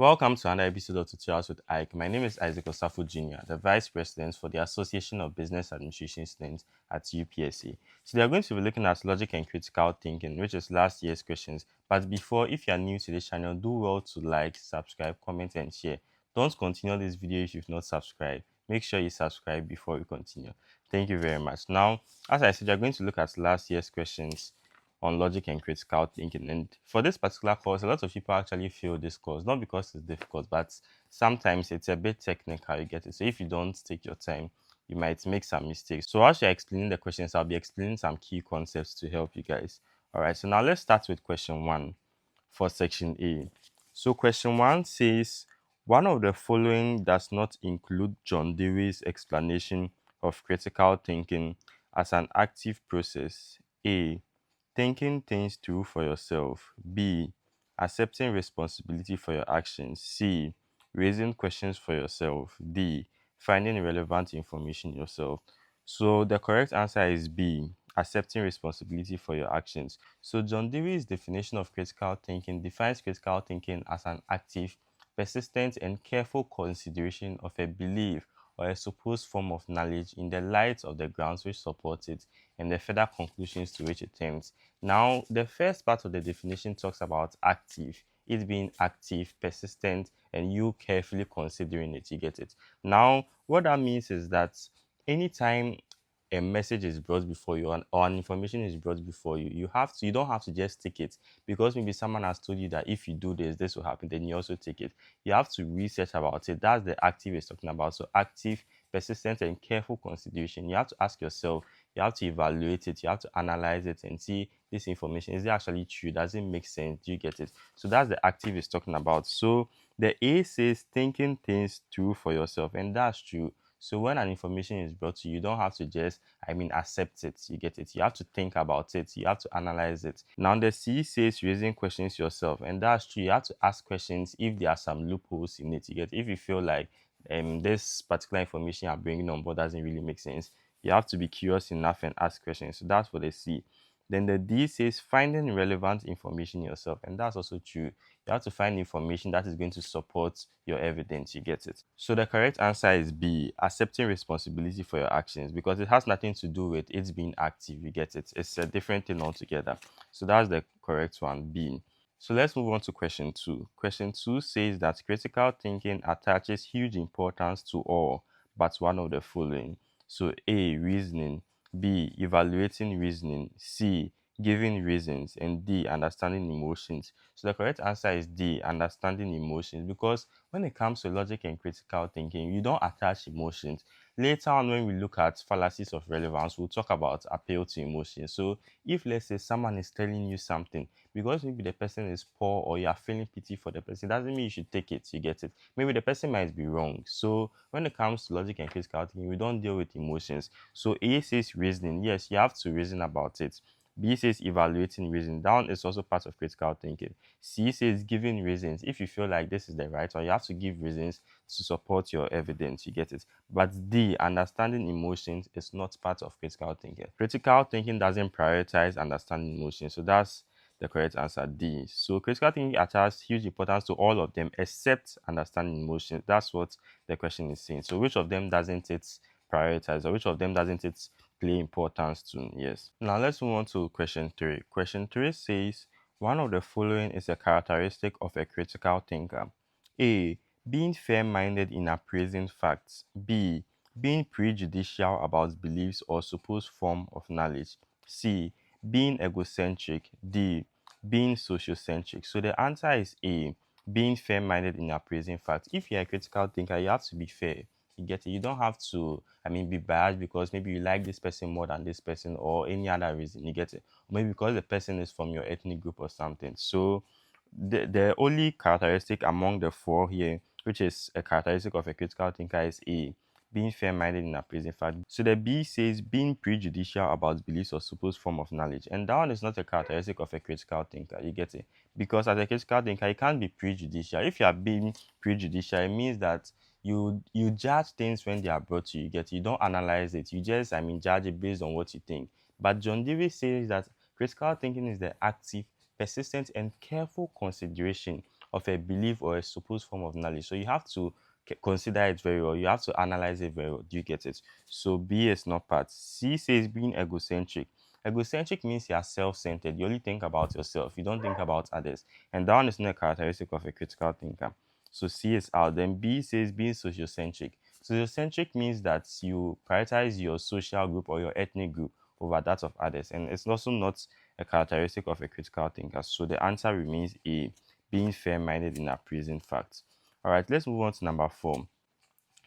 Welcome to another episode of Tutorials with Ike. My name is Isaac Osafo Jr., the Vice President for the Association of Business Administration Students at UPSA. Today, we are going to be looking at logic and critical thinking, which is last year's questions. But before, if you are new to this channel, do well to like, subscribe, comment, and share. Don't continue this video if you've not subscribed. Make sure you subscribe before we continue. Thank you very much. Now, as I said, we are going to look at last year's questions on logic and critical thinking. And for this particular course, a lot of people actually fail this course, not because it's difficult, but sometimes it's a bit technical, you get it. So if you don't take your time, you might make some mistakes. So as you're explaining the questions, I'll be explaining some key concepts to help you guys. All right, so now let's start with question 1 for section A. So question 1 says, one of the following does not include John Dewey's explanation of critical thinking as an active process. A. Thinking things through for yourself. B. Accepting responsibility for your actions. C. Raising questions for yourself. D. Finding relevant information yourself. So the correct answer is B. Accepting responsibility for your actions. So John Dewey's definition of critical thinking defines critical thinking as an active, persistent, and careful consideration of a belief or a supposed form of knowledge in the light of the grounds which support it and the further conclusions to which it tends. Now, the first part of the definition talks about active, it being active, persistent, and you carefully considering it. You get it? Now, what that means is that anytime a message is brought before you or an information is brought before you, you don't have to just take it because maybe someone has told you that if you do this, this will happen, then you also take it. You have to research about it. That's the active is talking about. So active, persistent, and careful consideration. You have to ask yourself, you have to evaluate it, you have to analyze it and see this information. Is it actually true? Does it make sense? Do you get it? So that's the active is talking about. So the A says thinking things through for yourself, and that's true. So when an information is brought to you, you don't have to just, accept it. You get it? You have to think about it. You have to analyze it. Now the C says raising questions yourself, and that's true. You have to ask questions if there are some loopholes in it. You get it? If you feel like this particular information you're bringing on board doesn't really make sense, you have to be curious enough and ask questions. So that's for the C. Then the D says finding relevant information yourself, and that's also true. You have to find information that is going to support your evidence. You get it? So the correct answer is B, accepting responsibility for your actions, because it has nothing to do with it being active. You get it? It's a different thing altogether. So that's the correct one, B. So let's move on to question 2. Question 2 says that critical thinking attaches huge importance to all but one of the following. So A, reasoning, B, evaluating reasoning, C, giving reasons, and D, understanding emotions. So the correct answer is D, understanding emotions, because when it comes to logic and critical thinking, you don't attach emotions. Later on, when we look at fallacies of relevance, we'll talk about appeal to emotions. So if, let's say, someone is telling you something, because maybe the person is poor or you are feeling pity for the person, doesn't mean you should take it. You get it? Maybe the person might be wrong. So when it comes to logic and critical thinking, we don't deal with emotions. So A says reasoning. Yes, you have to reason about it. B says evaluating reason. That one is also part of critical thinking. C says giving reasons. If you feel like this is the right one, you have to give reasons to support your evidence. You get it? But D, understanding emotions, is not part of critical thinking. Critical thinking doesn't prioritize understanding emotions. So that's the correct answer, D. So critical thinking attaches huge importance to all of them except understanding emotions. That's what the question is saying. So which of them doesn't it prioritize, or which of them doesn't it play importance to? Yes. Now let's move on to question 3. Question 3 says one of the following is a characteristic of a critical thinker. A, being fair-minded in appraising facts. B, being prejudicial about beliefs or supposed form of knowledge. C, being egocentric. D, being sociocentric. So the answer is A, being fair-minded in appraising facts. If you're a critical thinker, you have to be fair. You get it? You don't have to, be biased because maybe you like this person more than this person or any other reason. You get it? Or maybe because the person is from your ethnic group or something. So the only characteristic among the 4 here, which is a characteristic of a critical thinker, is A, being fair-minded in appraising fact. So the B says being prejudicial about beliefs or supposed form of knowledge, and that one is not a characteristic of a critical thinker. You get it? Because as a critical thinker, you can't be prejudicial. If you are being prejudicial, it means that you judge things when they are brought to you. You get it? You don't analyze it. You just judge it based on what you think. But John Dewey says that critical thinking is the active, persistent, and careful consideration of a belief or a supposed form of knowledge. So you have to consider it very well. You have to analyze it very well. Do you get it? So B is not part. C says being egocentric. Egocentric means you are self-centered. You only think about yourself. You don't think about others. And that one is not a characteristic of a critical thinker. So C is out. Then B says being sociocentric. Sociocentric means that you prioritize your social group or your ethnic group over that of others. And it's also not a characteristic of a critical thinker. So the answer remains A, being fair-minded in appraising facts. All right, let's move on to number 4.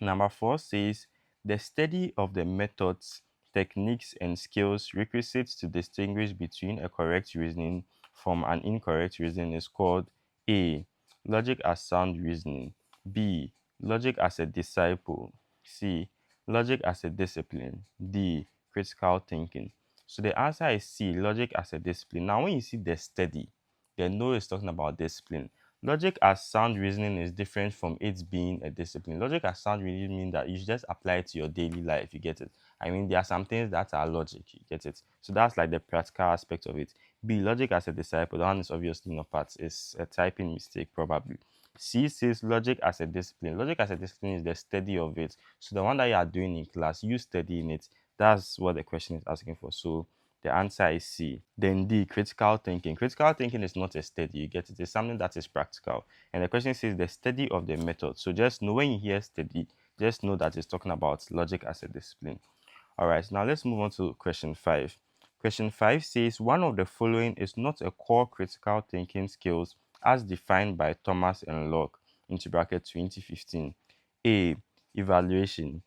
Number 4 says the study of the methods, techniques, and skills requisite to distinguish between a correct reasoning from an incorrect reasoning is called A. Logic as sound reasoning, B. Logic as a disciple, C. Logic as a discipline, D. Critical thinking. So the answer is C. Logic as a discipline. Now, when you see the study, then know it's talking about discipline. Logic as sound reasoning is different from it being a discipline. Logic as sound reasoning means that you should just apply it to your daily life. You get it? I mean, there are some things that are logic. You get it? So that's like the practical aspect of it. B, logic as a disciple. That one is obviously not part. It's a typing mistake, probably. C says logic as a discipline. Logic as a discipline is the study of it. So the one that you are doing in class, you studying it. That's what the question is asking for. So the answer is C. Then D, critical thinking. Critical thinking is not a study, you get it? It's something that is practical. And the question says the study of the method. So just know when you hear study, just know that it's talking about logic as a discipline. All right, now let's move on to question 5. Question 5 says one of the following is not a core critical thinking skills as defined by Thomas and Locke into bracket 2015. A, evaluation.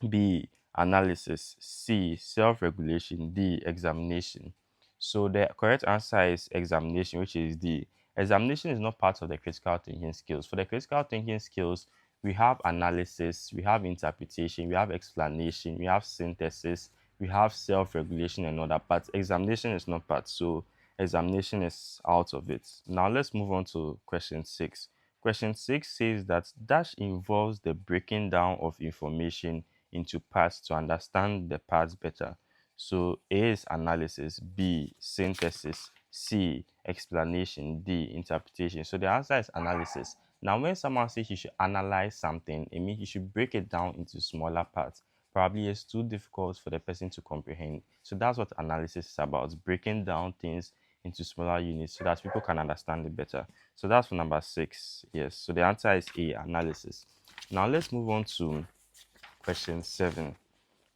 B, analysis. C, self-regulation. D, examination. So the correct answer is examination, which is D. Examination is not part of the critical thinking skills. For the critical thinking skills, we have analysis, we have interpretation, we have explanation, we have synthesis, we have self-regulation and all that, but examination is not part. So examination is out of it. Now let's move on to question 6. Question 6 says that dash involves the breaking down of information into parts to understand the parts better. So A is analysis, B synthesis, C explanation, D interpretation. So the answer is analysis. Now when someone says you should analyze something, it means you should break it down into smaller parts. Probably it's too difficult for the person to comprehend. So that's what analysis is about, breaking down things into smaller units so that people can understand it better. So that's for number 6. Yes. So the answer is A, analysis. Now let's move on to question 7.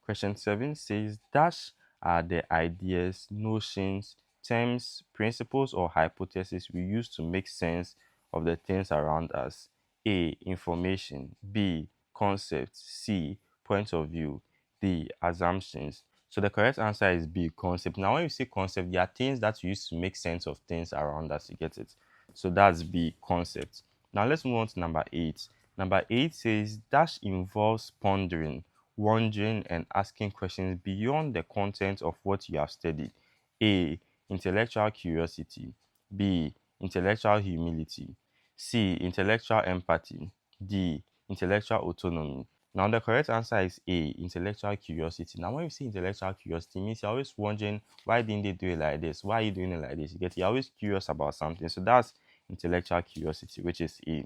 Question 7 says, dash are the ideas, notions, terms, principles, or hypotheses we use to make sense of the things around us. A, information. B, concept. C, point of view. D, assumptions. So the correct answer is B, concept. Now, when you say concept, there are things that we use to make sense of things around us. You get it? So that's B, concept. Now let's move on to number 8. Number 8 says, dash involves pondering, wondering, and asking questions beyond the content of what you have studied. A, intellectual curiosity. B, intellectual humility. C, intellectual empathy. D, intellectual autonomy. Now, the correct answer is A, intellectual curiosity. Now, when you say intellectual curiosity, it means you're always wondering, why didn't they do it like this? Why are you doing it like this? You're always curious about something. So that's intellectual curiosity, which is A.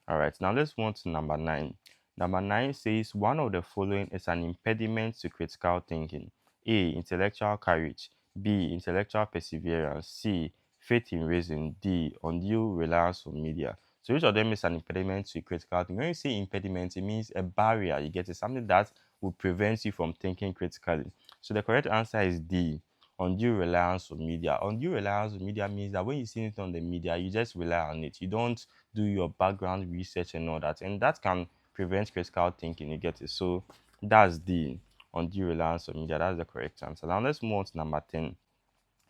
All right, now let's move on to number 9. Number 9 says one of the following is an impediment to critical thinking. A, intellectual courage. B, intellectual perseverance. C, faith in reason. D, undue reliance on media. So which of them is an impediment to critical thinking? When you say impediment, it means a barrier. You get it, something that will prevent you from thinking critically. So the correct answer is D, undue reliance on media. Undue reliance on media means that when you see it on the media, you just rely on it. You don't do your background research and all that, and that can prevent critical thinking. You get it? So that's the undue reliance on media. That's the correct answer. Now let's move on to number 10.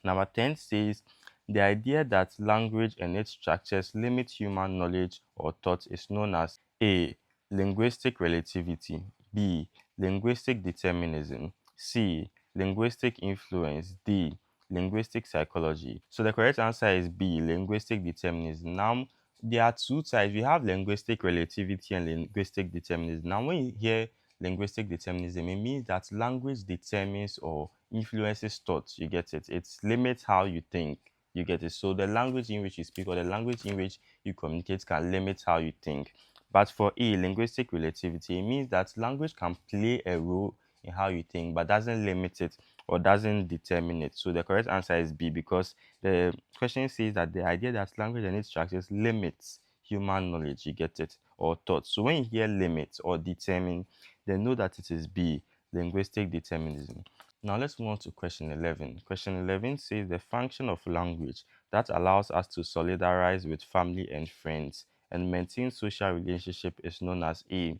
Number 10 says the idea that language and its structures limit human knowledge or thought is known as A, linguistic relativity. B, linguistic determinism. C, linguistic influence. D, linguistic psychology. So the correct answer is B, linguistic determinism. Now there are two types. We have linguistic relativity and linguistic determinism. Now when you hear linguistic determinism, it means that language determines or influences thought. You get it? It limits how you think. You get it? So the language in which you speak or the language in which you communicate can limit how you think. But for A, linguistic relativity, it means that language can play a role in how you think, but doesn't limit it or doesn't determine it. So the correct answer is B, because the question says that the idea that language and its structures limits human knowledge, you get it, or thought. So when you hear limit or determine, then know that it is B, linguistic determinism. Now let's move on to question 11. Question 11 says the function of language that allows us to solidarize with family and friends and maintain social relationship is known as A,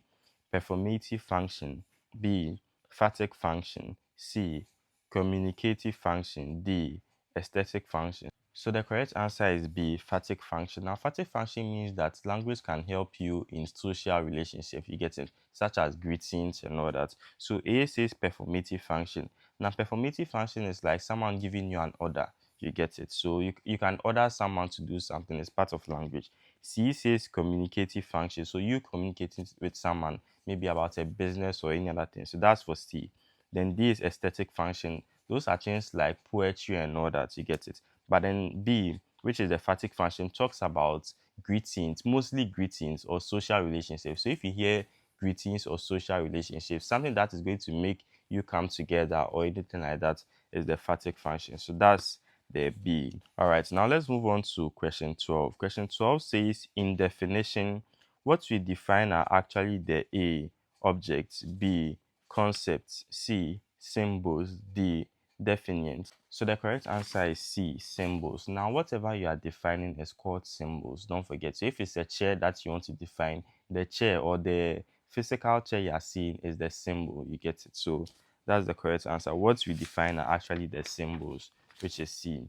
performative function, B, phatic function, C, communicative function, D, aesthetic function. So the correct answer is B, phatic function. Now, phatic function means that language can help you in social relationship. You get it, such as greetings and all that. So A says performative function. Now, performative function is like someone giving you an order. You get it. So you can order someone to do something as part of language. C says communicative function. So you communicating with someone, maybe about a business or any other thing. So that's for C. Then D is aesthetic function. Those are things like poetry and all that. You get it. But then B, which is the phatic function, talks about greetings, mostly greetings or social relationships. So if you hear greetings or social relationships, something that is going to make you come together or anything like that is the phatic function. So that's the B. All right, now let's move on to question 12. Question 12 says, in definition, what we define are actually the A, objects, B, concepts, C, symbols, D, definitions. So the correct answer is C, symbols. Now, whatever you are defining is called symbols. Don't forget. So if it's a chair that you want to define, the chair or the physical chair you are seeing is the symbol. You get it. So that's the correct answer. What we define are actually the symbols, which is C.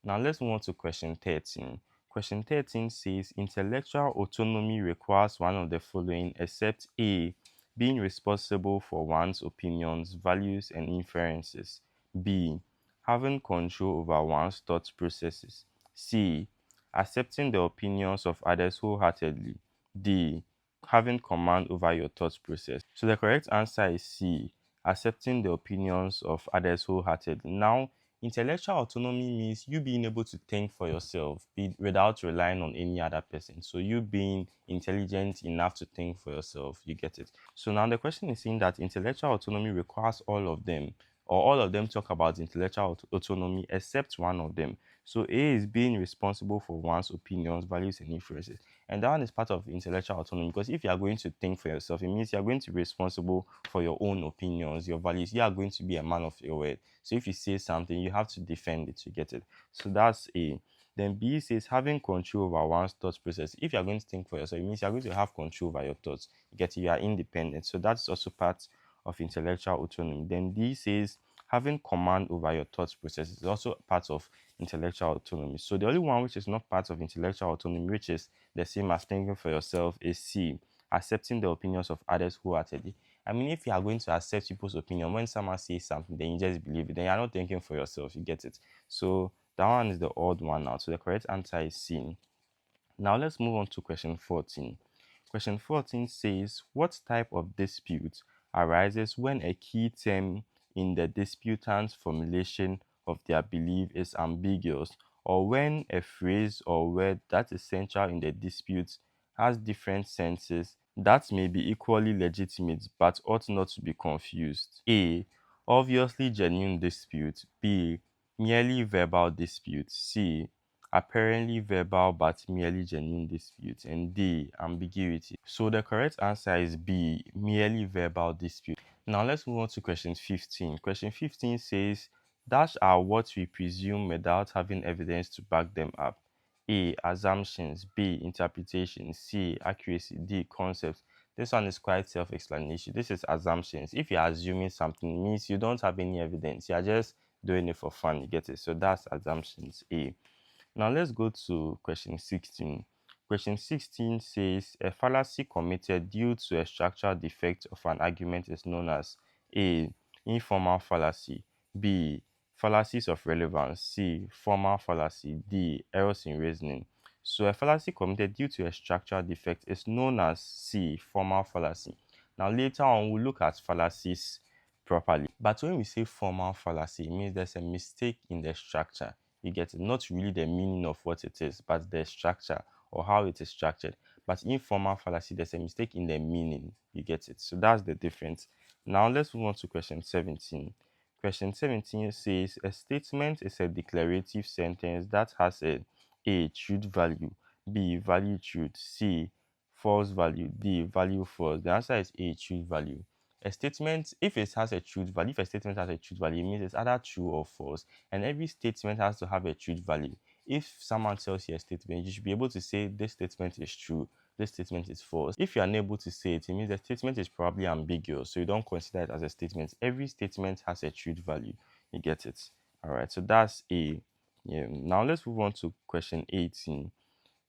Now let's move on to question 13. Question 13 says intellectual autonomy requires one of the following except A, being responsible for one's opinions, values, and inferences. B, having control over one's thought processes. C, accepting the opinions of others wholeheartedly. D, having command over your thought process. So the correct answer is C, accepting the opinions of others wholeheartedly. Now, intellectual autonomy means you being able to think for yourself without relying on any other person. So you being intelligent enough to think for yourself, you get it. So now the question is saying that intellectual autonomy requires all of them, or all of them talk about intellectual autonomy except one of them. So A is being responsible for one's opinions, values, and influences. And that one is part of intellectual autonomy, because if you are going to think for yourself, it means you are going to be responsible for your own opinions, your values. You are going to be a man of your word. So if you say something, you have to defend it to get it. So that's A. Then B says having control over one's thought process. If you are going to think for yourself, it means you are going to have control over your thoughts. You get it? You are independent. So that's also part of intellectual autonomy. Then D says having command over your thought process is also part of intellectual autonomy. So the only one which is not part of intellectual autonomy, which is the same as thinking for yourself, is C, accepting the opinions of others wholeheartedly. I mean, if you are going to accept people's opinion, when someone says something, then you just believe it, then you're not thinking for yourself, you get it. So that one is the odd one now. So the correct answer is C. Now let's move on to question 14. Question 14 says, what type of dispute arises when a key term in the disputant's formulation of their belief is ambiguous, or when a phrase or word that is central in the dispute has different senses that may be equally legitimate but ought not to be confused? A, obviously genuine dispute. B, merely verbal dispute. C, apparently verbal but merely genuine dispute. And D, ambiguity. So the correct answer is B, merely verbal dispute. Now let's move on to question 15. Question 15 says, dash are what we presume without having evidence to back them up. A, assumptions. B, interpretation. C, accuracy. D, concepts. This one is quite self-explanatory. This is assumptions. If you're assuming something, it means you don't have any evidence. You're just doing it for fun. You get it? So that's assumptions. A. Now let's go to question 16. Question 16 says a fallacy committed due to a structural defect of an argument is known as A, informal fallacy, B, fallacies of relevance, C, formal fallacy, D, errors in reasoning. So a fallacy committed due to a structural defect is known as C, formal fallacy. Now later on we'll look at fallacies properly. But when we say formal fallacy, it means there's a mistake in the structure. You get it? Not really the meaning of what it is, but the structure or how it is structured. But informal fallacy, there's a mistake in the meaning. You get it? So that's the difference. Now let's move on to question 17. Question 17 says a statement is a declarative sentence that has a truth value, B value truth, C false value, D value false. The answer is A truth value. A statement, if it has a truth value, if a statement has a truth value, it means it's either true or false. And every statement has to have a truth value. If someone tells you a statement, you should be able to say this statement is true, this statement is false. If you are unable to say it, it means the statement is probably ambiguous, so you don't consider it as a statement. Every statement has a truth value. You get it? All right, so that's A. Yeah. Now let's move on to question 18.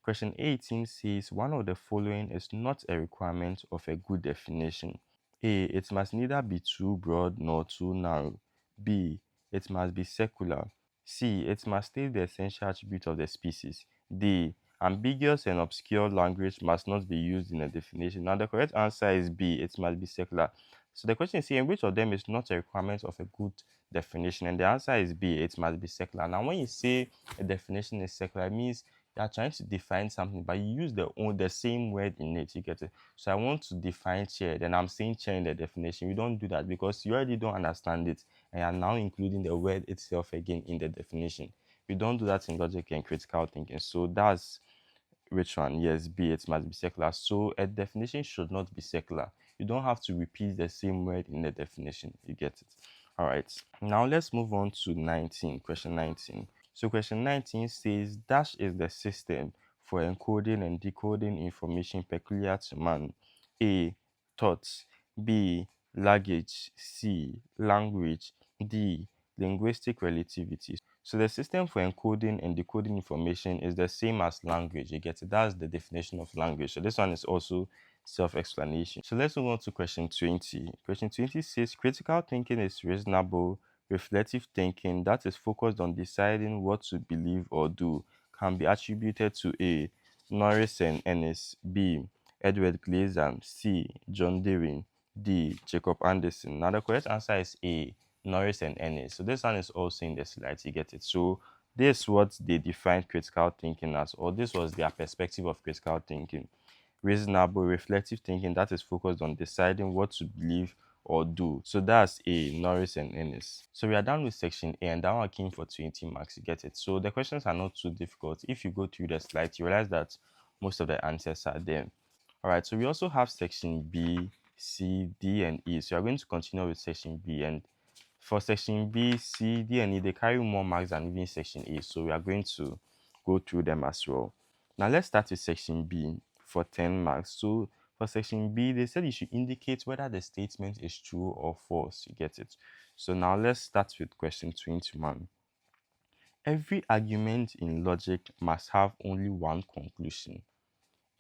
Question 18 says one of the following is not a requirement of a good definition. A. It must neither be too broad nor too narrow. B. It must be secular. C. It must state the essential attribute of the species. D. Ambiguous and obscure language must not be used in a definition. Now, the correct answer is B. It must be secular. So the question is saying which of them is not a requirement of a good definition? And the answer is B. It must be secular. Now, when you say a definition is secular, it means you are trying to define something, but you use the same word in it. You get it? So I want to define chair, then I'm saying chair in the definition. You don't do that because you already don't understand it, and you're now including the word itself again in the definition. We don't do that in logic and critical thinking. So that's which one? Yes, B. It must be secular. So a definition should not be secular. You don't have to repeat the same word in the definition. You get it? All right. Now let's move on to 19. Question 19. So question 19 says dash is the system for encoding and decoding information peculiar to man. A. Thoughts. B. Language. C. Language. D. Linguistic relativity. So the system for encoding and decoding information is the same as language. You get it? That's the definition of language. So this one is also self-explanation. So let's move on to question 20. Question 20 says critical thinking is reasonable, reflective thinking that is focused on deciding what to believe or do can be attributed to A. Norris and Ennis, B. Edward Glaser, C. John Dewey, D. Jacob Anderson. Now the correct answer is A. Norris and Ennis. So this one is also in the slides, you get it. So this is what they defined critical thinking as, or this was their perspective of critical thinking. Reasonable, reflective thinking that is focused on deciding what to believe or do. So that's A, Norris and Ennis. So we are done with section A, and that one came for 20 marks, you get it. So the questions are not too difficult. If you go through the slides, you realize that most of the answers are there. All right, so we also have section B, C, D, and E. So we are going to continue with section B, and for section B, C, D, and E, they carry more marks than even section A. So we are going to go through them as well. Now let's start with section B for 10 marks. So for section B, they said you should indicate whether the statement is true or false. You get it? So now let's start with question 21. Every argument in logic must have only one conclusion.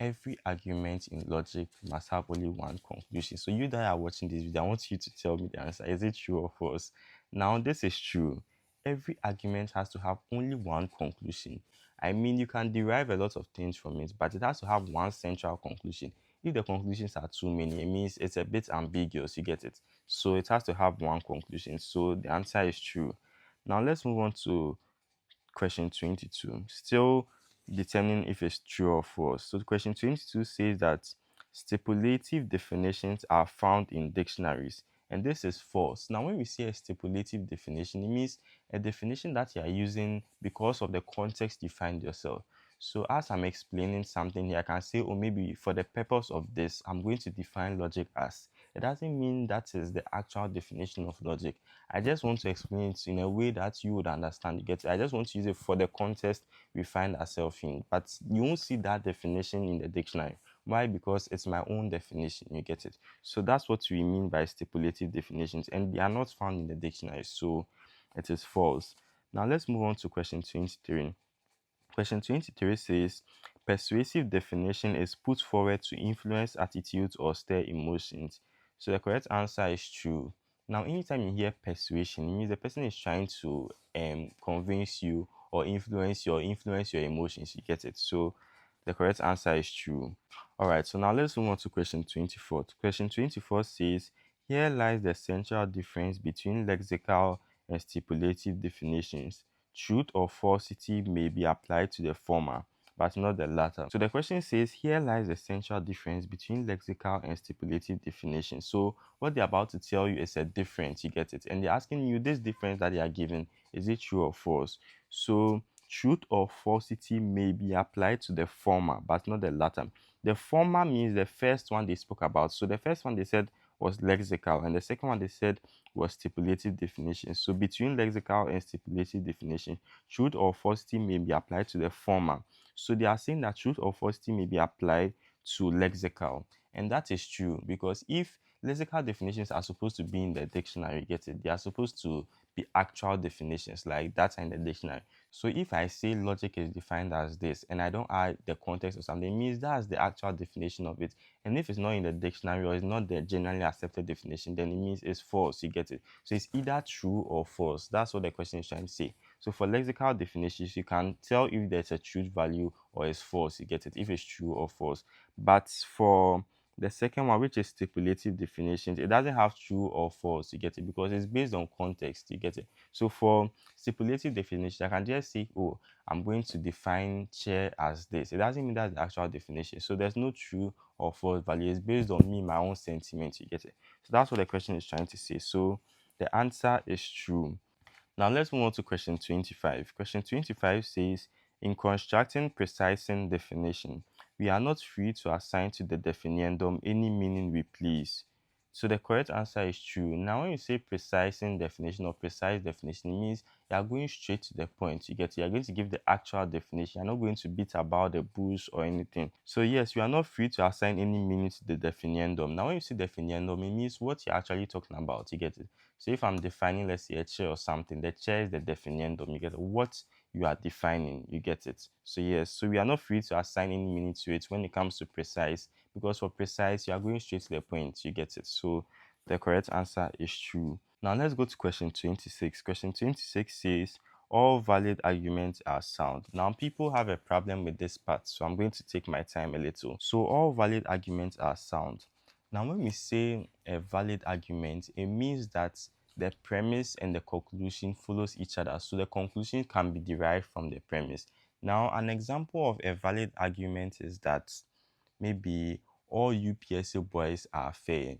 Every argument in logic must have only one conclusion. So you that are watching this video, I want you to tell me the answer. Is it true or false? Now, this is true. Every argument has to have only one conclusion. I mean, you can derive a lot of things from it, but it has to have one central conclusion. If the conclusions are too many, it means it's a bit ambiguous, you get it? So it has to have one conclusion. So the answer is true. Now, let's move on to question 22. Still determining if it's true or false. So question 22 says that stipulative definitions are found in dictionaries, and this is false. Now, when we say a stipulative definition, it means a definition that you are using because of the context you find yourself. So as I'm explaining something here, I can say, oh, maybe for the purpose of this, I'm going to define logic as. It doesn't mean that is the actual definition of logic. I just want to explain it in a way that you would understand. You get it? I just want to use it for the context we find ourselves in. But you won't see that definition in the dictionary. Why? Because it's my own definition. You get it? So that's what we mean by stipulative definitions, and they are not found in the dictionary. So it is false. Now let's move on to question 23. Question 23 says, persuasive definition is put forward to influence attitudes or stir emotions. So the correct answer is true. Now, anytime you hear persuasion, it means the person is trying to convince you or influence your emotions. You get it? So the correct answer is true. All right, so now let's move on to question 24. Question 24 says, here lies the central difference between lexical and stipulative definitions. truth or falsity may be applied to the former, but not the latter. So the question says, here lies the essential difference between lexical and stipulative definition. So what they're about to tell you is a difference, you get it? And they're asking you this difference that they are giving, is it true or false? So truth or falsity may be applied to the former, but not the latter. The former means the first one they spoke about. So the first one they said was lexical, and the second one they said was stipulative definition. So between lexical and stipulative definition, truth or falsity may be applied to the former. So they are saying that truth or falsity may be applied to lexical, and that is true, because if lexical definitions are supposed to be in the dictionary, get it? They are supposed to be actual definitions, like that's in the dictionary. So if I say logic is defined as this and I don't add the context or something, it means that's the actual definition of it. And if it's not in the dictionary or it's not the generally accepted definition, then it means it's false. You get it? So it's either true or false. That's what the question is trying to say. So for lexical definitions, you can tell if there's a truth value or it's false. You get it? If it's true or false. But for the second one, which is stipulative definitions, it doesn't have true or false. You get it? Because it's based on context. You get it? So for stipulative definition, I can just say, oh, I'm going to define chair as this. It doesn't mean that's the actual definition. So there's no true or false value. It's based on me, my own sentiment. You get it? So that's what the question is trying to say. So the answer is true. Now let's move on to question 25. Question 25 says, in constructing precising definition, we are not free to assign to the definiendum any meaning we please. So the correct answer is true. Now when you say precising definition or precise definition, it means you are going straight to the point. You get it? You are going to give the actual definition. You're not going to beat about the bush or anything. So yes, you are not free to assign any meaning to the definiendum. Now when you say definiendum, it means what you're actually talking about. You get it? So if I'm defining, let's say, a chair or something, the chair is the definiendum. You get what you are defining. You get it? So yes, so we are not free to assign any meaning to it when it comes to precise, because for precise, you are going straight to the point. You get it? So the correct answer is true. Now let's go to question 26. Question 26 says, all valid arguments are sound. Now people have a problem with this part, so I'm going to take my time a little. So all valid arguments are sound. Now, when we say a valid argument, it means that the premise and the conclusion follows each other. So the conclusion can be derived from the premise. Now, an example of a valid argument is that maybe all UPSC boys are fair.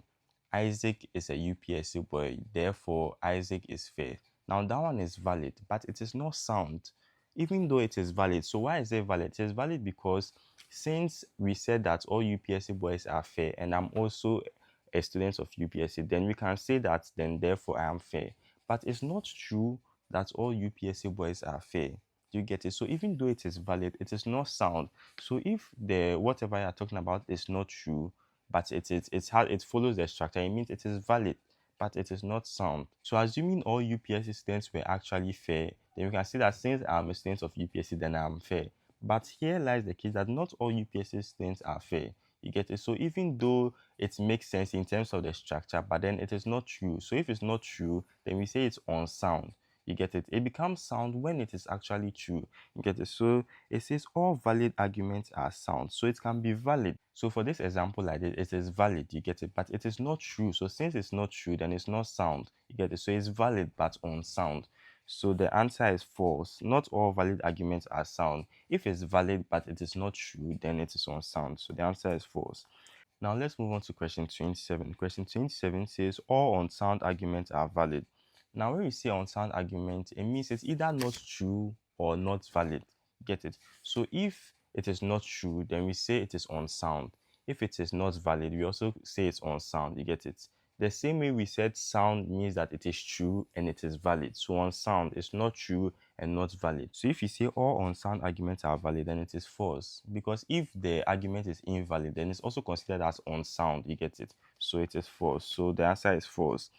Isaac is a UPSC boy, therefore Isaac is fair. Now that one is valid, but it is not sound, even though it is valid. So why is it valid? It is valid because since we said that all UPSC boys are fair and I'm also a student of UPSC, then we can say that then therefore I am fair. But it's not true that all UPSC boys are fair. You get it? So even though it is valid, it is not sound. So if the whatever you're talking about is not true, but it follows the structure, it means it is valid, but it is not sound. So assuming all UPSC students were actually fair, then we can say that since I'm a student of UPSC, then I'm fair. But here lies the case that not all UPSC students are fair. You get it? So even though it makes sense in terms of the structure, but then it is not true. So if it's not true, then we say it's unsound. You get it? It becomes sound when it is actually true. You get it? So it says all valid arguments are sound. So it can be valid. So for this example like this, it is valid. You get it? But it is not true. So since it's not true, then it's not sound. You get it? So it's valid but unsound. So the answer is false. Not all valid arguments are sound. If it's valid but it is not true, then it is unsound. So the answer is false. Now let's move on to question 27. Question 27 says all unsound arguments are valid. Now when we say unsound argument, it means it's either not true or not valid. Get it? So if it is not true, then we say it is unsound. If it is not valid, we also say it's unsound. You get it? The same way we said sound means that it is true and it is valid. So unsound is not true and not valid. So if you say all unsound arguments are valid, then it is false. Because if the argument is invalid, then it's also considered as unsound. You get it? So it is false. So the answer is false.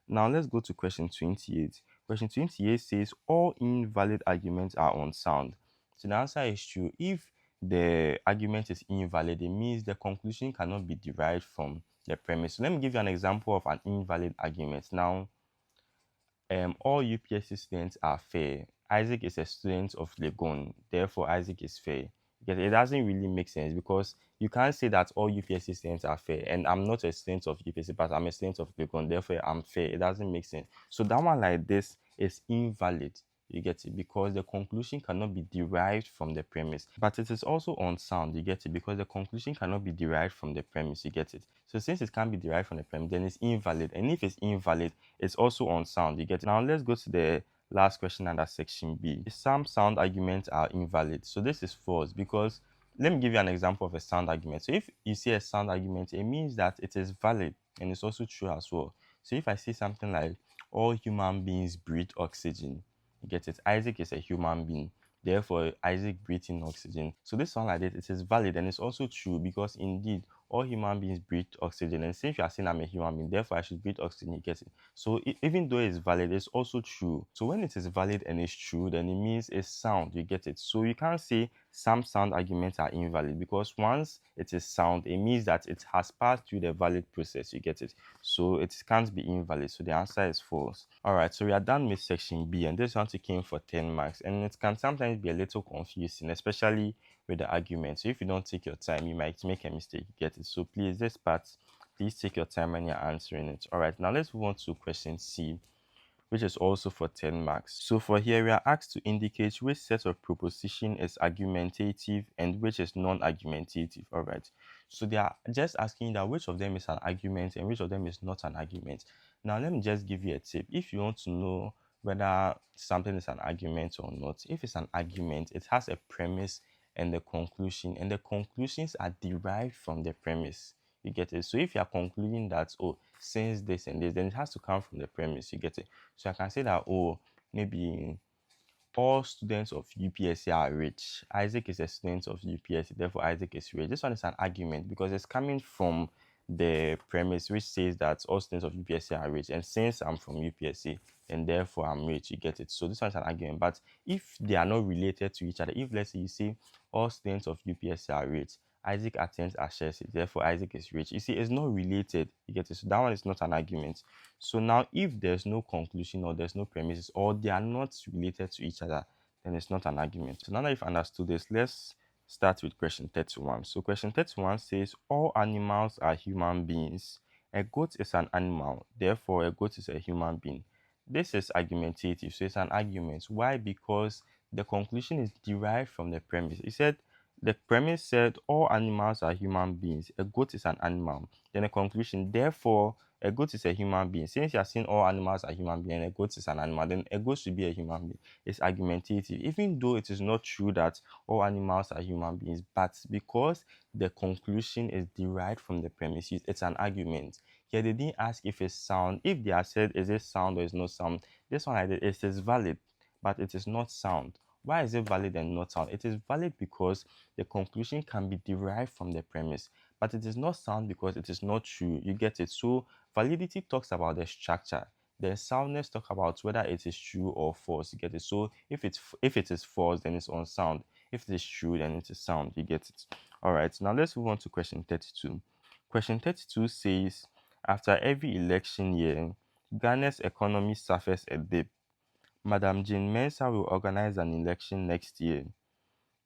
Now let's go to question 28. Question 28 says all invalid arguments are unsound. So the answer is true. If the argument is invalid, it means the conclusion cannot be derived from the premise. So let me give you an example of an invalid argument. Now, all UPSC students are fair. Isaac is a student of Legon, therefore Isaac is fair. Because it doesn't really make sense, because you can't say that all UPSC students are fair, and I'm not a student of UPSC, but I'm a student of Legon, therefore I'm fair. It doesn't make sense. So that one like this is invalid. You get it? Because the conclusion cannot be derived from the premise. But it is also unsound. You get it? Because the conclusion cannot be derived from the premise. You get it? So since it can't be derived from the premise, then it's invalid. And if it's invalid, it's also unsound. You get it? Now let's go to the last question under section B. Some sound arguments are invalid. So this is false because let me give you an example of a sound argument. So if you see a sound argument, it means that it is valid and it's also true as well. So if I say something like all human beings breathe oxygen, you get it? Isaac is a human being. Therefore, Isaac breathes in oxygen. So this sound like this, it is valid and it's also true because indeed all human beings breathe oxygen. And since you are saying I'm a human being, therefore I should breathe oxygen, you get it? So even though it's valid, it's also true. So when it is valid and it's true, then it means it's sound, you get it? So you can't say some sound arguments are invalid because once it is sound, it means that it has passed through the valid process, you get it? So it can't be invalid. So the answer is false. All right, so we are done with section B, and this one came for 10 marks, and it can sometimes be a little confusing, especially with the argument. So if you don't take your time, you might make a mistake, you get it? So please, this part, please take your time when you're answering it. All right, now let's move on to question C, which is also for 10 marks. So for here, we are asked to indicate which set of proposition is argumentative and which is non-argumentative. All right. So they are just asking that which of them is an argument and which of them is not an argument. Now, let me just give you a tip. If you want to know whether something is an argument or not, if it's an argument, it has a premise and the conclusion, and the conclusions are derived from the premise. You get it? So if you are concluding that, oh, since this and this, then it has to come from the premise. You get it? So I can say that, oh, maybe all students of UPSC are rich. Isaac is a student of UPSC, therefore Isaac is rich. This one is an argument because it's coming from the premise which says that all students of UPSC are rich. And since I'm from UPSC, and therefore I'm rich, you get it? So this one is an argument. But if they are not related to each other, if let's say you say all students of UPSC are rich, Isaac attends Ashesi, therefore Isaac is rich. You see, it's not related. You get it? So that one is not an argument. So now, if there's no conclusion or there's no premises or they are not related to each other, then it's not an argument. So now that you've understood this, let's start with question 31. So question 31 says, all animals are human beings. A goat is an animal, therefore a goat is a human being. This is argumentative, so it's an argument. Why? Because the conclusion is derived from the premise. It said, the premise said all animals are human beings. A goat is an animal. Then a conclusion, therefore, a goat is a human being. Since you are saying all animals are human beings and a goat is an animal, then a goat should be a human being. It's argumentative, even though it is not true that all animals are human beings, but because the conclusion is derived from the premises, it's an argument. Here they didn't ask if it's sound. If they are said, is it sound or is not sound? This one, it is valid, but it is not sound. Why is it valid and not sound? It is valid because the conclusion can be derived from the premise, but it is not sound because it is not true. You get it? So validity talks about the structure. The soundness talks about whether it is true or false. You get it? So if it is false, then it's unsound. If it is true, then it is sound. You get it? All right. Now let's move on to question 32. Question 32 says, after every election year, Ghana's economy suffers a dip. Madam Jane Mensah will organize an election next year.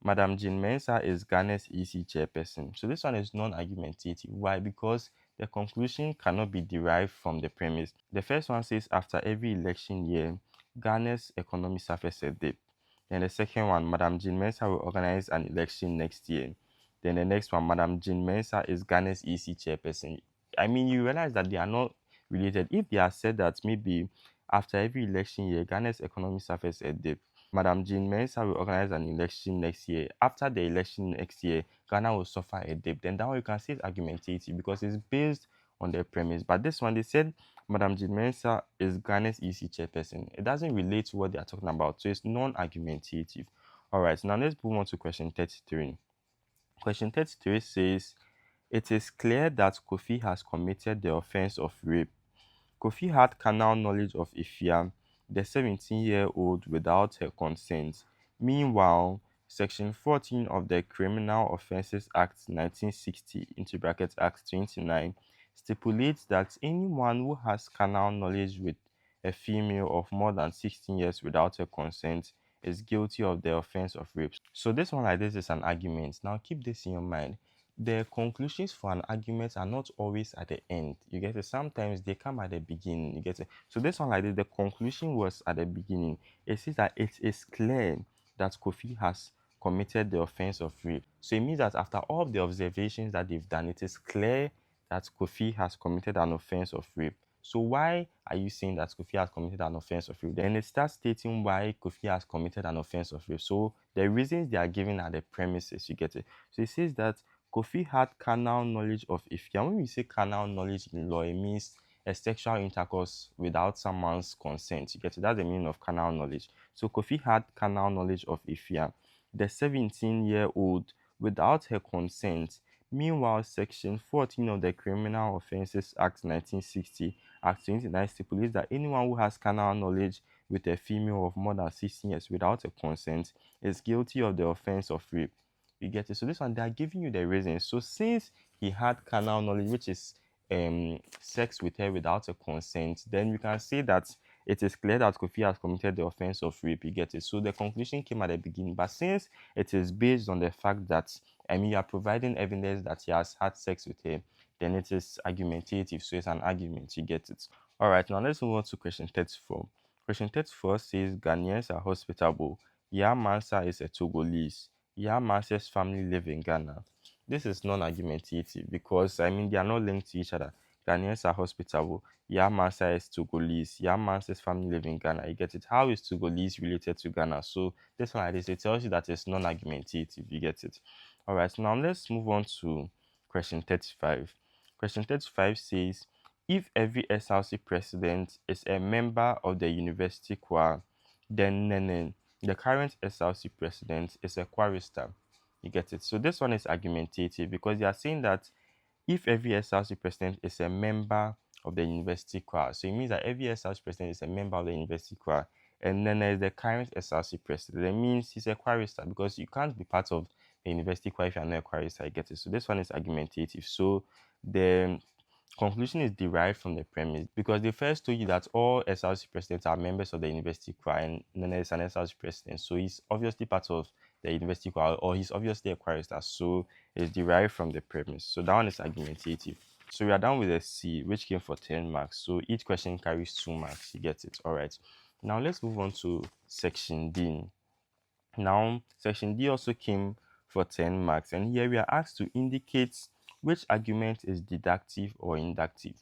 Madam Jane Mensah is Ghana's EC chairperson. So this one is non-argumentative. Why? Because the conclusion cannot be derived from the premise. The first one says after every election year, Ghana's economy suffers a dip. Then the second one, Madam Jane Mensah will organize an election next year. Then the next one, Madam Jane Mensah is Ghana's EC chairperson. I mean, you realize that they are not related. If they are said that maybe after every election year, Ghana's economy suffers a dip, Madam Jane Mensah will organize an election next year. After the election next year, Ghana will suffer a dip. Then that one you can say it's argumentative because it's based on their premise. But this one, they said Madam Jane Mensah is Ghana's EC chairperson. It doesn't relate to what they are talking about, so it's non-argumentative. All right, now let's move on to question 33. Question 33 says, it is clear that Kofi has committed the offense of rape. Kofi had carnal knowledge of Ifya, the 17-year-old, without her consent. Meanwhile, Section 14 of the Criminal Offences Act 1960 into brackets Act 29 stipulates that anyone who has carnal knowledge with a female of more than 16 years without her consent is guilty of the offense of rape. So this one like this is an argument. Now keep this in your mind. the conclusions for an argument are not always at the end. You get it? Sometimes they come at the beginning. You get it? So this one like this, the conclusion was at the beginning. It says that it is clear that Kofi has committed the offense of rape. So it means that after all of the observations that they've done, it is clear that Kofi has committed an offense of rape. So why are you saying that Kofi has committed an offense of rape? Then it starts stating why Kofi has committed an offense of rape. So the reasons they are giving are the premises. You get it? So it says that Kofi had carnal knowledge of Ifya. When we say carnal knowledge in law, it means a sexual intercourse without someone's consent. You get it? That's the meaning of carnal knowledge. So Kofi had carnal knowledge of Ifya, the 17-year-old, without her consent. Meanwhile, Section 14 of the Criminal Offences Act 1960, Act 29 stipulates that anyone who has carnal knowledge with a female of more than 16 years without a consent is guilty of the offense of rape. You get it? So this one, they are giving you the reason. So since he had carnal knowledge, which is sex with her without a consent, then you can say that it is clear that Kofi has committed the offense of rape. You get it? So the conclusion came at the beginning. But since it is based on the fact that you are providing evidence that he has had sex with her, then it is argumentative. So it's an argument. You get it? All right. Now let's move on to question 34. Question 34 says Ghanaians are hospitable. Yamansa is a Togolese. Yamansa's family live in Ghana. This is non-argumentative because they are not linked to each other. Ghanaians are hospitable. Yamansa is Togolese. Yamansa's family live in Ghana. You get it? How is Togolese related to Ghana? So this one like this, it tells you that it's non-argumentative. You get it? All right. Now let's move on to question 35. Question 35 says, if every SRC president is a member of the university choir, then Nenen, the current SRC president, is a chorister. You get it? So this one is argumentative because they are saying that if every SRC president is a member of the university choir, so it means that every SRC president is a member of the university choir, and then there's the current SRC president. That means he's a chorister because you can't be part of the university choir if you're not a chorister. I get it. So this one is argumentative. So the conclusion is derived from the premise because they first told you that all SRC presidents are members of the university choir, and then there's an SRC president. So he's obviously part of the university choir, or he's obviously a chorister. So it's derived from the premise. So that one is argumentative. So we are done with the C, which came for 10 marks. So each question carries 2 marks. You get it? All right. Now let's move on to section D. Now, section D also came for 10 marks, and here we are asked to indicate which argument is deductive or inductive.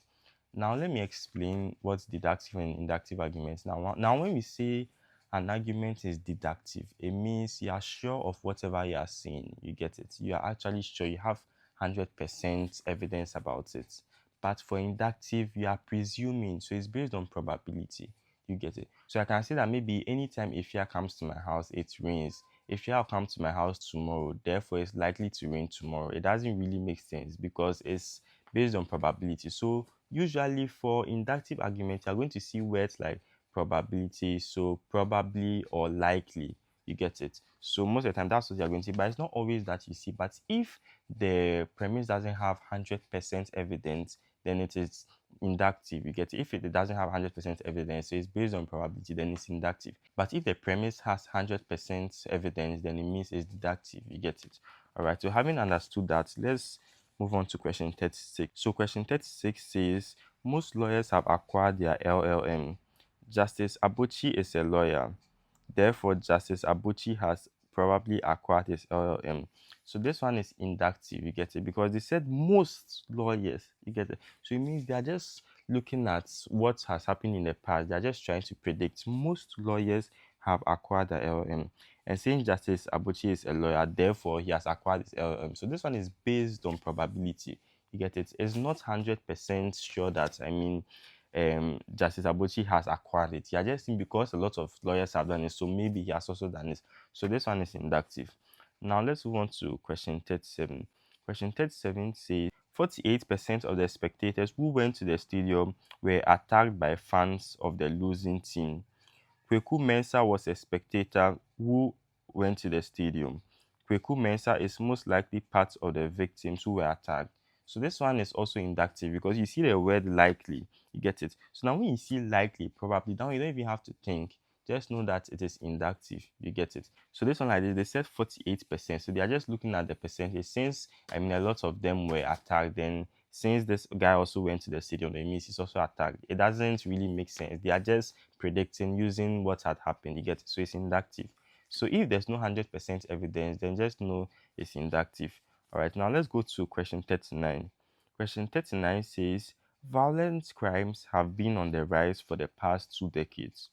Now, let me explain what's deductive and inductive arguments. Now, when we say an argument is deductive, it means you are sure of whatever you are saying. You get it? You are actually sure. You have 100% evidence about it. But for inductive, you are presuming. So it's based on probability. You get it? So I can say that maybe anytime Ifya comes to my house, it rains. Ifya will come to my house tomorrow, therefore it's likely to rain tomorrow. It doesn't really make sense because it's based on probability. So usually for inductive arguments, you're going to see words like probability, so probably or likely. You get it? So most of the time that's what you're going to see, but it's not always that you see. But if the premise doesn't have 100% evidence, then it is inductive. You get it? If it doesn't have 100% evidence, so it's based on probability, then it's inductive. But if the premise has 100% evidence, then it means it's deductive. You get it? All right. So having understood that, let's move on to question 36. So question 36 says, most lawyers have acquired their LLM. Justice Abuchi is a lawyer. Therefore, Justice Abuchi has probably acquired his LLM. So this one is inductive, you get it? Because they said most lawyers, you get it? So it means they are just looking at what has happened in the past. They are just trying to predict. Most lawyers have acquired the LLM. And saying Justice Abuchi is a lawyer, therefore he has acquired his LLM. So this one is based on probability. You get it? It's not 100% sure that, Justice Abuchi has acquired it. He has just seen because a lot of lawyers have done it, so maybe he has also done it. So this one is inductive. Now let's move on to question 37. Question 37 says 48% of the spectators who went to the stadium were attacked by fans of the losing team. Kweku Mensah was a spectator who went to the stadium. Kweku Mensah is most likely part of the victims who were attacked. So this one is also inductive because you see the word likely. You get it? So now when you see likely, probably, now you don't even have to think. just know that it is inductive. You get it? So this one like this, they said 48%. So they are just looking at the percentage. Since a lot of them were attacked, then since this guy also went to the stadium, it means he's also attacked. It doesn't really make sense. They are just predicting using what had happened. You get it? So it's inductive. So if there's no 100% evidence, then just know it's inductive. All right, now let's go to question 39. Question 39 says, violent crimes have been on the rise for the past 2 decades.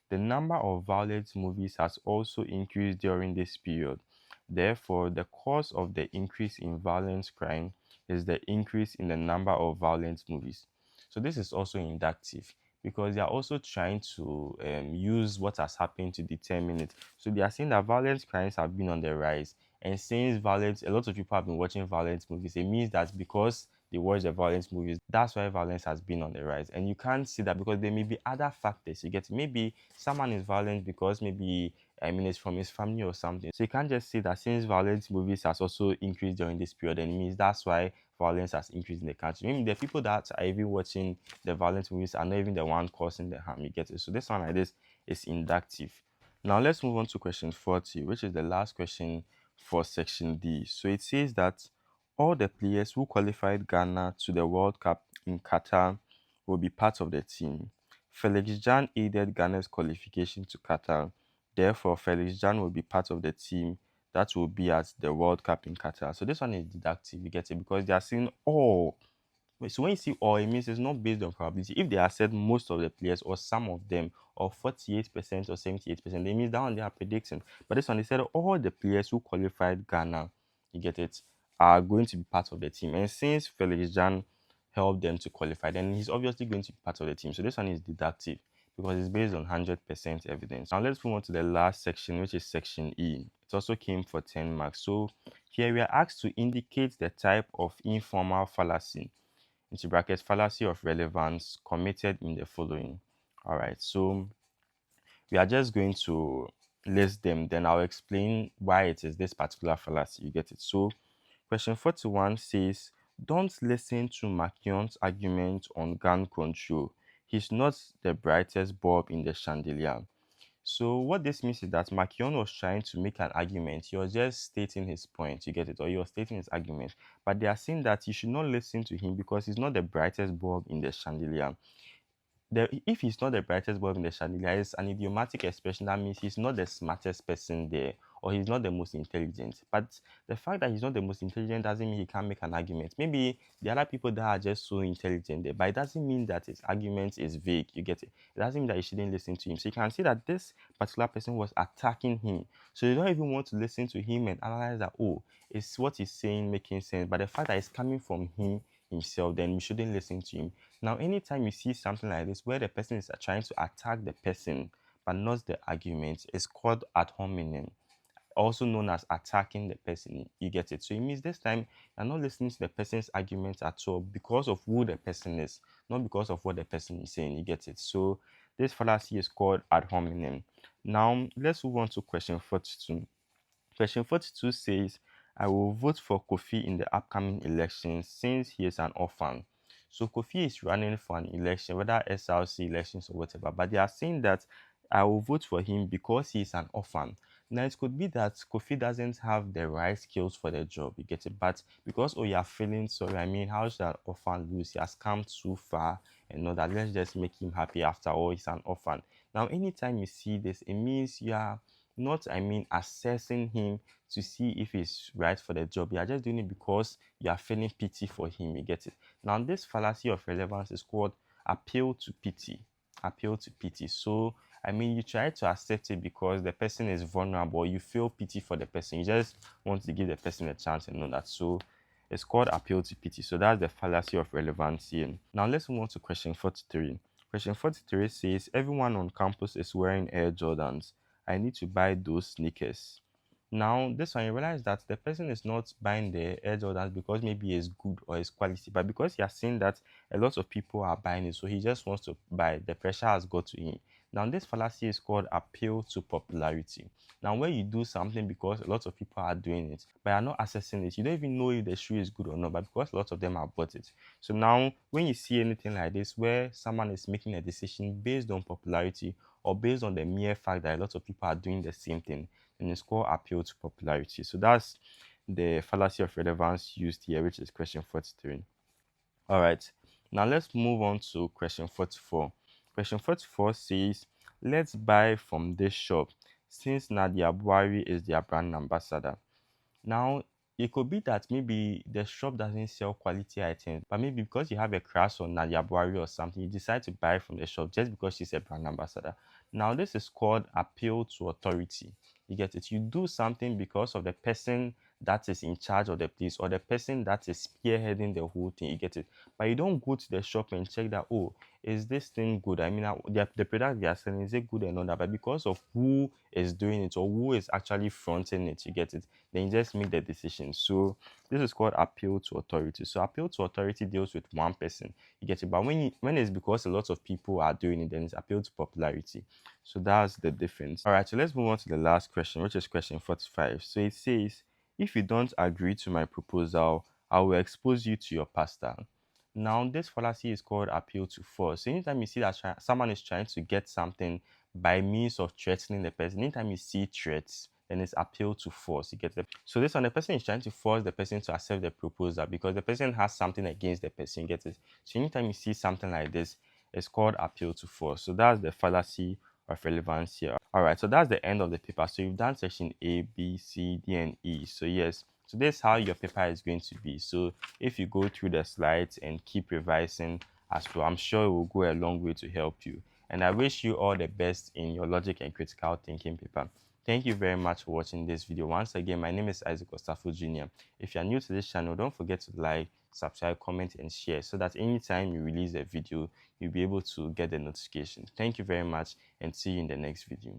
The number of violent movies has also increased during this period. Therefore, the cause of the increase in violent crime is the increase in the number of violent movies. So this is also inductive because they are also trying to use what has happened to determine it. So they are saying that violent crimes have been on the rise, and since violence, a lot of people have been watching violent movies. It means that because they watch the violent movies, that's why violence has been on the rise. And you can't see that because there may be other factors. You get, maybe someone is violent because maybe it's from his family or something. So you can't just say that since violent movies has also increased during this period, and it means that's why violence has increased in the country. Maybe the people that are even watching the violent movies are not even the one causing the harm. You get it? So this one like this is inductive. Now let's move on to question 40, which is the last question for section D. So it says that all the players who qualified Ghana to the World Cup in Qatar will be part of the team. Felix Jan aided Ghana's qualification to Qatar. Therefore, Felix Jan will be part of the team that will be at the World Cup in Qatar. So this one is deductive, you get it? Because they are saying all. So when you see all, it means it's not based on probability. If they have said most of the players or some of them or 48% or 78%, it means that one they are predicting. But this one they said all the players who qualified Ghana, you get it, are going to be part of the team. And since Felix Jan helped them to qualify, then he's obviously going to be part of the team. So this one is deductive because it's based on 100% evidence. Now let's move on to the last section, which is section E. It also came for 10 marks. So here we are asked to indicate the type of informal fallacy, into brackets, fallacy of relevance committed in the following. All right, so we are just going to list them, then I'll explain why it is this particular fallacy. You get it? So question 41 says, don't listen to Makion's argument on gun control. He's not the brightest bulb in the chandelier. So what this means is that Makion was trying to make an argument. He was just stating his point, you get it, or he was stating his argument. But they are saying that you should not listen to him because he's not the brightest bulb in the chandelier. If he's not the brightest bulb in the chandelier, it's an idiomatic expression that means he's not the smartest person there or he's not the most intelligent. But the fact that he's not the most intelligent doesn't mean he can't make an argument. Maybe the other people that are just so intelligent there, but it doesn't mean that his argument is vague. You get it? It doesn't mean that you shouldn't listen to him. So you can see that this particular person was attacking him. So you don't even want to listen to him and analyze that, oh, is what he's saying making sense? But the fact that it's coming from him himself, then you shouldn't listen to him. Now, anytime you see something like this where the person is trying to attack the person but not the argument, it's called ad hominem, also known as attacking the person. You get it? So it means this time you're not listening to the person's argument at all because of who the person is, not because of what the person is saying. You get it? So this fallacy is called ad hominem. Now let's move on to question 42. Question 42 says, I will vote for Kofi in the upcoming election since he is an orphan. So Kofi is running for an election, whether SRC elections or whatever, but they are saying that I will vote for him because he is an orphan. Now it could be that Kofi doesn't have the right skills for the job, you get it, but because, oh, you are feeling sorry, how should an orphan lose? He has come too far and know that let's just make him happy after all, he's an orphan. Now anytime you see this, it means you are not, assessing him to see if he's right for the job. You are just doing it because you are feeling pity for him. You get it? Now, this fallacy of relevance is called appeal to pity. Appeal to pity. So, you try to accept it because the person is vulnerable. You feel pity for the person. You just want to give the person a chance and know that. So, it's called appeal to pity. So, that's the fallacy of relevance here. Now, let's move on to question 43. Question 43 says, everyone on campus is wearing Air Jordans. I need to buy those sneakers. Now, this one, you realize that the person is not buying the Air Jordans because maybe it's good or it's quality, but because he has seen that a lot of people are buying it, so he just wants to buy it. The pressure has got to him. Now, this fallacy is called appeal to popularity. Now, when you do something because a lot of people are doing it, but you're not assessing it, you don't even know if the shoe is good or not, but because a lot of them have bought it. So now, when you see anything like this, where someone is making a decision based on popularity or based on the mere fact that a lot of people are doing the same thing, then it's called appeal to popularity. So that's the fallacy of relevance used here, which is question 43. All right, now let's move on to question 44. Question 44 says, let's buy from this shop since Nadia Buhari is their brand ambassador. Now, it could be that maybe the shop doesn't sell quality items, but maybe because you have a crush on Nadia Buhari or something, you decide to buy from the shop just because she's a brand ambassador. Now, this is called appeal to authority. You get it? You do something because of the person that is in charge of the place or the person that is spearheading the whole thing. You get it? But you don't go to the shop and check that, oh, is this thing good? I mean, the product they are selling, is it good or not? But because of who is doing it or who is actually fronting it, you get it? Then you just make the decision. So this is called appeal to authority. So appeal to authority deals with one person. You get it? But when it's because a lot of people are doing it, then it's appeal to popularity. So that's the difference. All right, so let's move on to the last question, which is question 45. So it says, if you don't agree to my proposal, I will expose you to your pastor. Now, this fallacy is called appeal to force. So anytime you see that someone is trying to get something by means of threatening the person, anytime you see threats, then it's appeal to force. You get it? So this one, the person is trying to force the person to accept the proposal because the person has something against the person. You get it? So anytime you see something like this, it's called appeal to force. So that's the fallacy of relevance here. All right, so that's the end of the paper. So you've done section A, B, C, D, and E. So yes, so this is how your paper is going to be. So if you go through the slides and keep revising as well, I'm sure it will go a long way to help you. And I wish you all the best in your logic and critical thinking paper. Thank you very much for watching this video. Once again, my name is Isaac Ostafo Jr. If you are new to this channel, don't forget to like, subscribe, comment, and share so that anytime you release a video, you'll be able to get the notification. Thank you very much and see you in the next video.